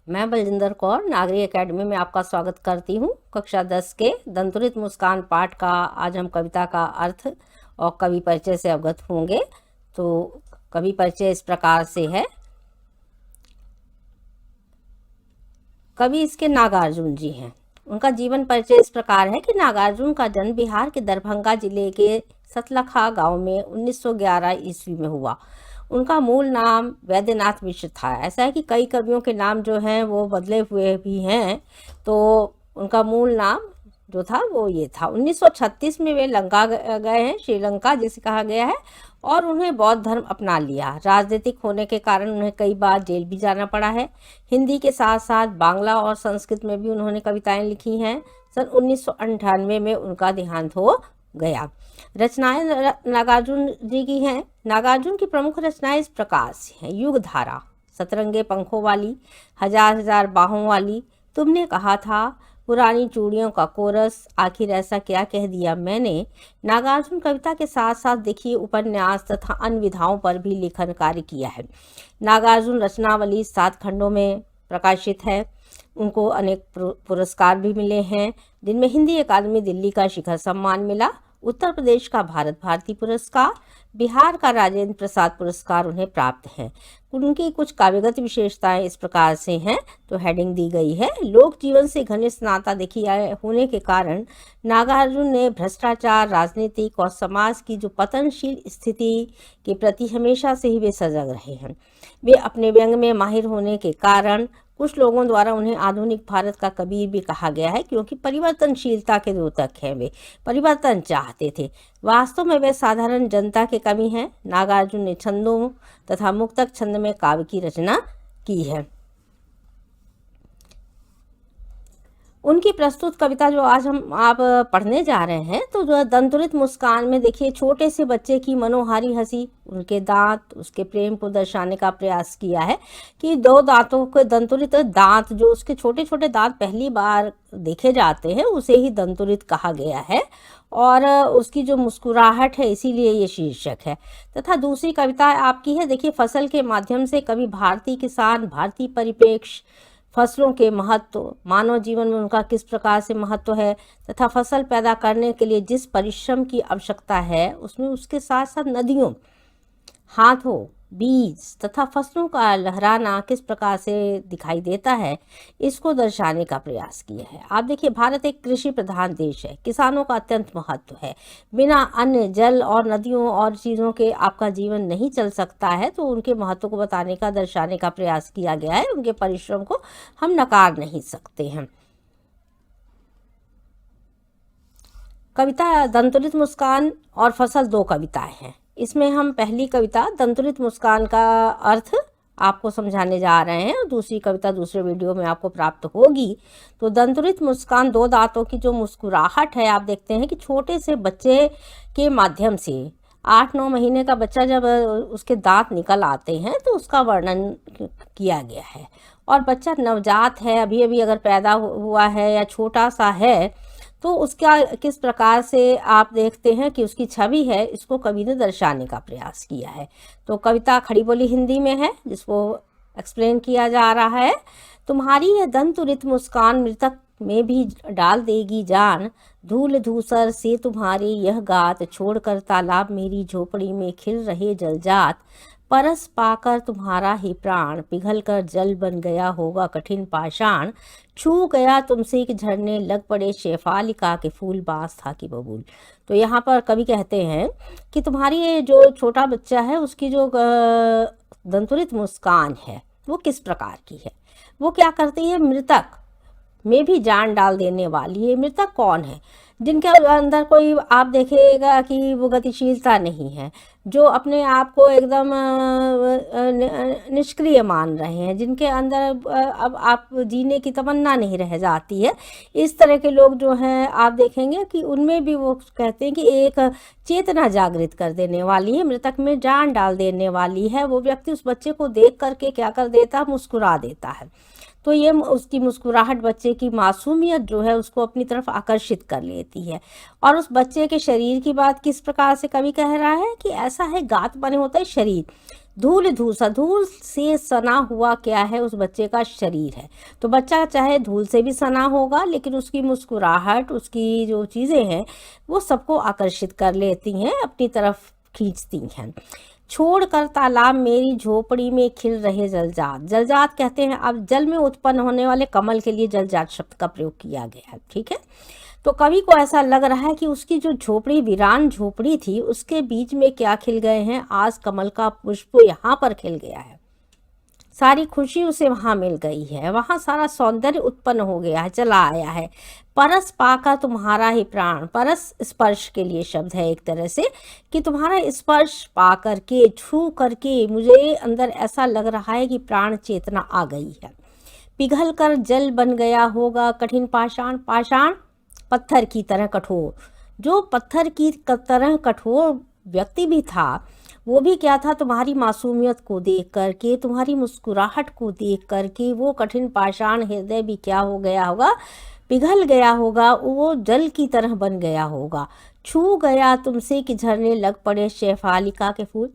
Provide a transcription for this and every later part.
मैं बलजिंदर कौर नागरिक एकेडमी में आपका स्वागत करती हूँ। कक्षा 10 के दंतुरित मुस्कान पाठ का आज हम कविता का अर्थ और कवि परिचय से अवगत होंगे। तो कवि परिचय इस प्रकार से है। कवि इसके नागार्जुन जी हैं। उनका जीवन परिचय इस प्रकार है कि नागार्जुन का जन्म बिहार के दरभंगा जिले के सतलखा गांव में 1911 ईस्वी में हुआ। उनका मूल नाम वैद्यनाथ मिश्र था। ऐसा है कि कई कवियों के नाम जो हैं वो बदले हुए भी हैं, तो उनका मूल नाम जो था वो ये था। 1936 में वे लंका गए हैं, श्रीलंका जिसे कहा गया है, और उन्हें बौद्ध धर्म अपना लिया। राजनीतिक होने के कारण उन्हें कई बार जेल भी जाना पड़ा है। हिंदी के साथ साथ बांग्ला और संस्कृत में भी उन्होंने कविताएं लिखी हैं। सन 1998 में उनका देहांत हो गया। रचनाएं नागार्जुन जी की हैं। नागार्जुन की प्रमुख रचनाएं इस प्रकार से हैं। युग धारा, सतरंगे पंखों वाली, हजार हजार बाहों वाली, तुमने कहा था, पुरानी चूड़ियों का कोरस, आखिर ऐसा क्या कह दिया मैंने। नागार्जुन कविता के साथ साथ देखिए उपन्यास तथा अन्य विधाओं पर भी लेखन कार्य किया है। नागार्जुन रचनावली 7 खंडों में प्रकाशित है। उनको अनेक पुरस्कार भी मिले हैं, जिनमें हिंदी अकादमी दिल्ली का शिखर सम्मान मिला, उत्तर प्रदेश का भारत भारती पुरस्कार, बिहार का राजेंद्र प्रसाद पुरस्कार उन्हें प्राप्त है। उनकी कुछ काव्यगत विशेषताएं इस प्रकार से हैं, तो हेडिंग दी गई है। लोक जीवन से घनिष्ठ नाता देखिए होने के कारण नागार्जुन ने भ्रष्टाचार, राजनीतिक और समाज की जो पतनशील स्थिति के प्रति हमेशा से ही वे सजग रहे हैं। वे अपने व्यंग में माहिर होने के कारण कुछ लोगों द्वारा उन्हें आधुनिक भारत का कबीर भी कहा गया है, क्योंकि परिवर्तनशीलता के द्योतक हैं। वे परिवर्तन चाहते थे। वास्तव में वे साधारण जनता के कवि हैं। नागार्जुन ने छंदों तथा मुक्तक छंद में काव्य की रचना की है। उनकी प्रस्तुत कविता जो आज हम आप पढ़ने जा रहे हैं, तो जो दंतुरित मुस्कान में देखिए छोटे से बच्चे की मनोहारी हंसी, उनके दांत, उसके प्रेम को दर्शाने का प्रयास किया है कि 2 दांतों के दंतुरित दांत, जो उसके छोटे छोटे दांत पहली बार देखे जाते हैं, उसे ही दंतुरित कहा गया है। और उसकी जो मुस्कुराहट है, इसीलिए ये शीर्षक है। तथा दूसरी कविता आपकी है, देखिए फसल के माध्यम से कवि भारतीय किसान, भारतीय परिप्रेक्ष्य, फसलों के महत्व, मानव जीवन में उनका किस प्रकार से महत्व है, तथा फसल पैदा करने के लिए जिस परिश्रम की आवश्यकता है, उसमें उसके साथ साथ नदियों, हाथों, बीज तथा फसलों का लहराना किस प्रकार से दिखाई देता है, इसको दर्शाने का प्रयास किया है। आप देखिए, भारत एक कृषि प्रधान देश है। किसानों का अत्यंत महत्व है। बिना अन्न, जल और नदियों और चीज़ों के आपका जीवन नहीं चल सकता है, तो उनके महत्व को बताने का, दर्शाने का प्रयास किया गया है। उनके परिश्रम को हम नकार नहीं सकते हैं। कविता दंतुरित मुस्कान और फसल 2 कविताएं हैं। इसमें हम पहली कविता दंतुरित मुस्कान का अर्थ आपको समझाने जा रहे हैं, और दूसरी कविता दूसरे वीडियो में आपको प्राप्त होगी। तो दंतुरित मुस्कान, 2 दांतों की जो मुस्कुराहट है, आप देखते हैं कि छोटे से बच्चे के माध्यम से 8-9 महीने का बच्चा जब उसके दांत निकल आते हैं, तो उसका वर्णन किया गया है। और बच्चा नवजात है, अभी अभी अगर पैदा हुआ है या छोटा सा है, तो उसका किस प्रकार से आप देखते हैं कि उसकी छवि है, इसको कवि ने दर्शाने का प्रयास किया है। तो कविता खड़ी बोली हिंदी में है, जिसको एक्सप्लेन किया जा रहा है। तुम्हारी यह दंतुरित मुस्कान मृतक में भी डाल देगी जान, धूल धूसर से तुम्हारी यह गात, छोड़कर तालाब मेरी झोपड़ी में खिल रहे जलजात, परस पाकर तुम्हारा ही प्राण, पिघल कर जल बन गया होगा कठिन पाषाण, छू गया तुमसे एक झरने, लग पड़े शेफालिका के फूल, बास था कि बबूल। तो यहाँ पर कवि कहते हैं कि तुम्हारी ये जो छोटा बच्चा है, उसकी जो दंतुरित मुस्कान है, वो किस प्रकार की है, वो क्या करती है, मृतक में भी जान डाल देने वाली है। मृतक कौन है? जिनके अंदर कोई आप देखेगा कि वो गतिशीलता नहीं है, जो अपने आप को एकदम निष्क्रिय मान रहे हैं, जिनके अंदर अब आप जीने की तमन्ना नहीं रह जाती है। इस तरह के लोग जो हैं, आप देखेंगे कि उनमें भी वो कहते हैं कि एक चेतना जागृत कर देने वाली है, मृतक में जान डाल देने वाली है। वो व्यक्ति उस बच्चे को देख करके क्या कर देता है, मुस्कुरा देता है। तो ये उसकी मुस्कुराहट बच्चे की मासूमियत जो है, उसको अपनी तरफ आकर्षित कर लेती है। और उस बच्चे के शरीर की बात किस प्रकार से कवि कह रहा है कि ऐसा है, गात बने होता है शरीर, धूल से सना हुआ क्या है उस बच्चे का शरीर है। तो बच्चा चाहे धूल से भी सना होगा, लेकिन उसकी मुस्कुराहट, उसकी जो चीज़ें हैं वो सबको आकर्षित कर लेती हैं, अपनी तरफ खींचती हैं। छोड़कर तालाब मेरी झोपड़ी में खिल रहे जलजात। जलजात कहते हैं, अब जल में उत्पन्न होने वाले कमल के लिए जलजात शब्द का प्रयोग किया गया है, ठीक है। तो कवि को ऐसा लग रहा है कि उसकी जो झोपड़ी, वीरान झोपड़ी थी, उसके बीच में क्या खिल गए हैं, आज कमल का पुष्प यहाँ पर खिल गया है। सारी खुशी उसे वहाँ मिल गई है, वहाँ सारा सौंदर्य उत्पन्न हो गया है, चला आया है। परस पाका तुम्हारा ही प्राण, परस स्पर्श के लिए शब्द है एक तरह से, कि तुम्हारा स्पर्श पा करके, छू करके मुझे अंदर ऐसा लग रहा है कि प्राण चेतना आ गई है। पिघल कर जल बन गया होगा कठिन पाषाण, पाषाण पत्थर की तरह कठोर। जो पत्थर की तरह कठोर व्यक्ति भी था, वो भी क्या था, तुम्हारी मासूमियत को देख करके, तुम्हारी मुस्कुराहट को देख करके वो कठिन पाषाण हृदय भी क्या हो गया होगा, पिघल गया होगा, वो जल की तरह बन गया होगा। छू गया तुमसे कि झरने लग पड़े शेफालिका के फूल।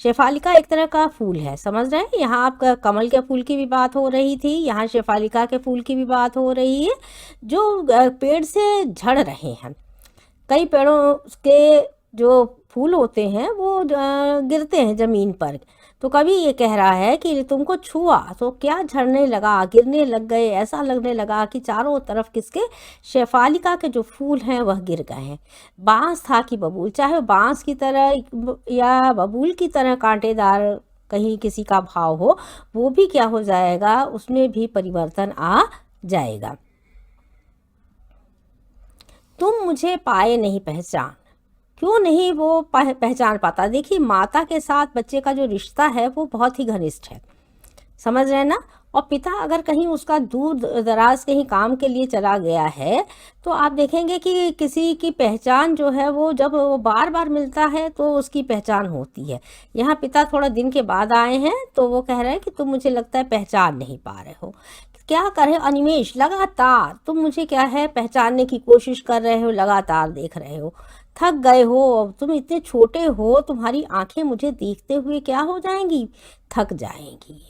शेफालिका एक तरह का फूल है, समझ रहे हैं। यहाँ आपका कमल के फूल की भी बात हो रही थी, यहाँ शेफालिका के फूल की भी बात हो रही है, जो पेड़ से झड़ रहे हैं। कई पेड़ों के जो फूल होते हैं वो गिरते हैं ज़मीन पर। तो कभी ये कह रहा है कि तुमको छुआ तो क्या झड़ने लगा, गिरने लग गए, ऐसा लगने लगा कि चारों तरफ किसके, शेफालिका के जो फूल हैं वह गिर गए हैं। बांस था कि बबूल, चाहे बांस की तरह या बबूल की तरह कांटेदार कहीं किसी का भाव हो, वो भी क्या हो जाएगा, उसमें भी परिवर्तन आ जाएगा। तुम मुझे पाए नहीं पहचान, क्यों नहीं वो पहचान पाता। देखिए, माता के साथ बच्चे का जो रिश्ता है वो बहुत ही घनिष्ठ है, समझ रहे हैं ना। और पिता अगर कहीं उसका दूर दराज कहीं काम के लिए चला गया है, तो आप देखेंगे कि किसी की पहचान जो है वो जब वो बार बार मिलता है तो उसकी पहचान होती है। यहाँ पिता थोड़ा दिन के बाद आए हैं तो वो कह रहे हैं कि तुम मुझे लगता है पहचान नहीं पा रहे हो। क्या करें अनिमेष, लगातार तुम मुझे क्या है पहचानने की कोशिश कर रहे हो, लगातार देख रहे हो, थक गए हो, तुम इतने छोटे हो, तुम्हारी आंखें मुझे देखते हुए क्या हो जाएंगी, थक जाएंगी।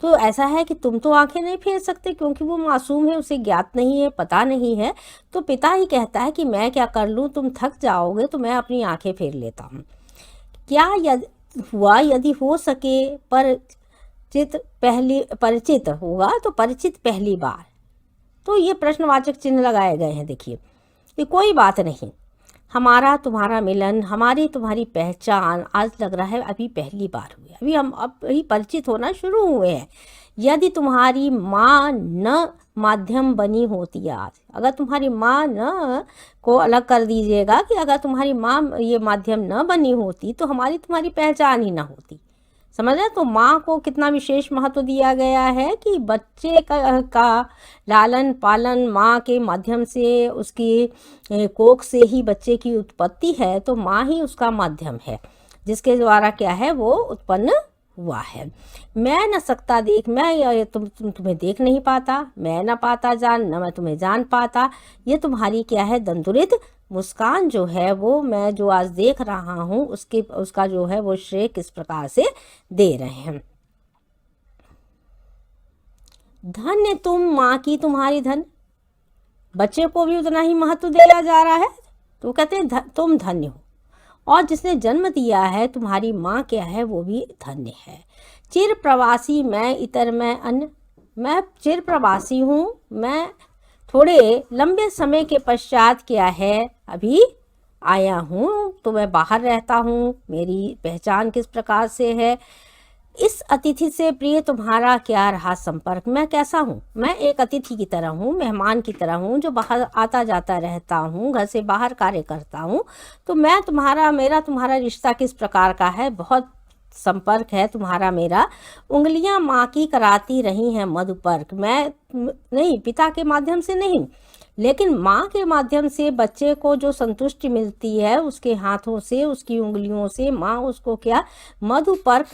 तो ऐसा है कि तुम तो आंखें नहीं फेर सकते क्योंकि वो मासूम है, उसे ज्ञात नहीं है, पता नहीं है। तो पिता ही कहता है कि मैं क्या कर लूँ, तुम थक जाओगे तो मैं अपनी आंखें फेर लेता हूँ। क्या हुआ, यदि हो सके परिचित होगा तो परिचित पहली बार। तो ये प्रश्नवाचक चिन्ह लगाए गए हैं। देखिए, ये कोई बात नहीं, हमारा तुम्हारा मिलन, हमारी तुम्हारी पहचान आज लग रहा है अभी पहली बार हुई, अभी हम अभी परिचित होना शुरू हुए हैं। यदि तुम्हारी माँ न माध्यम बनी होती आज, अगर तुम्हारी माँ न को अलग कर दीजिएगा कि अगर तुम्हारी माँ ये माध्यम न बनी होती तो हमारी तुम्हारी पहचान ही ना होती, समझ रहे। तो माँ को कितना विशेष महत्व दिया गया है कि बच्चे का लालन पालन माँ के माध्यम से, उसकी कोख से ही बच्चे की उत्पत्ति है, तो माँ ही उसका माध्यम है जिसके द्वारा क्या है वो उत्पन्न हुआ है। मैं न सकता देख, मैं तुम्हें देख नहीं पाता, मैं न पाता जान, न मैं तुम्हें जान पाता। ये तुम्हारी क्या है दंतुरित मुस्कान जो है वो मैं जो आज देख रहा हूँ उसका जो है वो श्रेय किस प्रकार से दे रहे हैं। धन्य तुम माँ की तुम्हारी धन, बच्चे को भी उतना ही महत्व दिया जा रहा है। तो कहते हैं तुम धन्य हो, और जिसने जन्म दिया है तुम्हारी माँ क्या है वो भी धन्य है। चिर प्रवासी मैं इतर मैं अन्य, मैं चिर प्रवासी हूँ, मैं थोड़े लंबे समय के पश्चात क्या है अभी आया हूँ, तो मैं बाहर रहता हूँ, मेरी पहचान किस प्रकार से है। इस अतिथि से प्रिय तुम्हारा क्या रहा संपर्क, मैं कैसा हूँ, मैं एक अतिथि की तरह हूँ, मेहमान की तरह हूँ, जो बाहर आता जाता रहता हूँ, घर से बाहर कार्य करता हूँ। तो मैं मेरा तुम्हारा रिश्ता किस प्रकार का है, बहुत संपर्क है तुम्हारा मेरा। उंगलियां माँ की कराती रही हैं मधुपर्क, मैं नहीं, पिता के माध्यम से नहीं, लेकिन माँ के माध्यम से बच्चे को जो संतुष्टि मिलती है उसके हाथों से, उसकी उंगलियों से, माँ उसको क्या मधुपर्क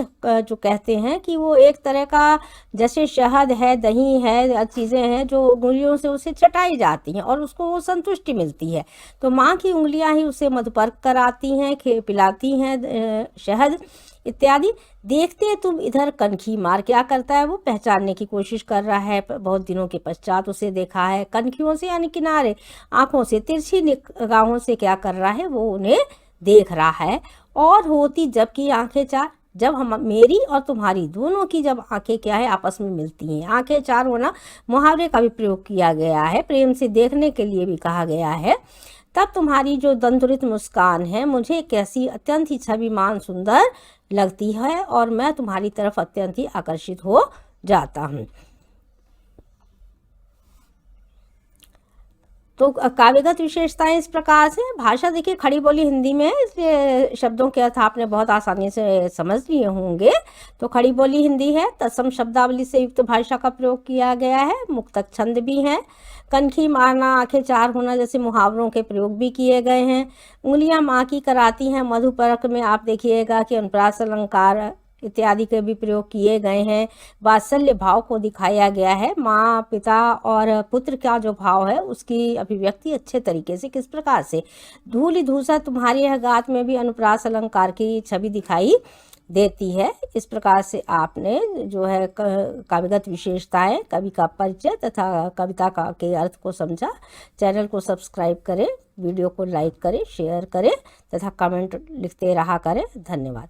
जो कहते हैं कि वो एक तरह का जैसे शहद है, दही है, चीज़ें हैं जो उंगलियों से उसे चटाई जाती हैं और उसको वो संतुष्टि मिलती है। तो माँ की उंगलियाँ ही उसे मधुपर्क कराती हैं, पिलाती हैं शहद। इत्यादि। देखते तुम इधर कनखी मार क्या करता है, वो पहचानने की कोशिश कर रहा है। बहुत दिनों के पश्चात उसे देखा है। कनखियों से यानी किनारे, आंखों से, तिरछी निगाहों से क्या कर रहा है, वो उन्हें देख रहा है। और होती जबकि आंखें चार, जब हम मेरी और तुम्हारी दोनों की जब आंखें क्या है आपस में मिलती हैं। आंखें चार होना मुहावरे का भी प्रयोग किया गया है, प्रेम से देखने के लिए भी कहा गया है। तब तुम्हारी जो दंतुरित मुस्कान है मुझे कैसी अत्यंत ही छविमान सुंदर लगती है और मैं तुम्हारी तरफ अत्यंत ही आकर्षित हो जाता हूँ। तो काव्यगत विशेषताएं इस प्रकार से। भाषा देखिए खड़ी बोली हिंदी में, इसलिए शब्दों के अर्थ आपने बहुत आसानी से समझ लिए होंगे। तो खड़ी बोली हिंदी है, तत्सम शब्दावली से युक्त भाषा का प्रयोग किया गया है, मुक्तक छंद भी हैं, कनखी मारना, आंखें चार होना जैसे मुहावरों के प्रयोग भी किए गए हैं। उंगलियां माँ की कराती हैं, मधुपर्क में आप देखिएगा कि अनुप्रास अलंकार इत्यादि के भी प्रयोग किए गए हैं। वात्सल्य भाव को दिखाया गया है, माँ पिता और पुत्र का जो भाव है उसकी अभिव्यक्ति अच्छे तरीके से किस प्रकार से। धूलि धूसा तुम्हारी है गात में भी अनुप्रास अलंकार की छवि दिखाई देती है। इस प्रकार से आपने जो है काव्यगत विशेषताएं, कवि का परिचय तथा कविता का के अर्थ को समझा। चैनल को सब्सक्राइब करें, वीडियो को लाइक करें, शेयर करें तथा कमेंट लिखते रहा करें। धन्यवाद।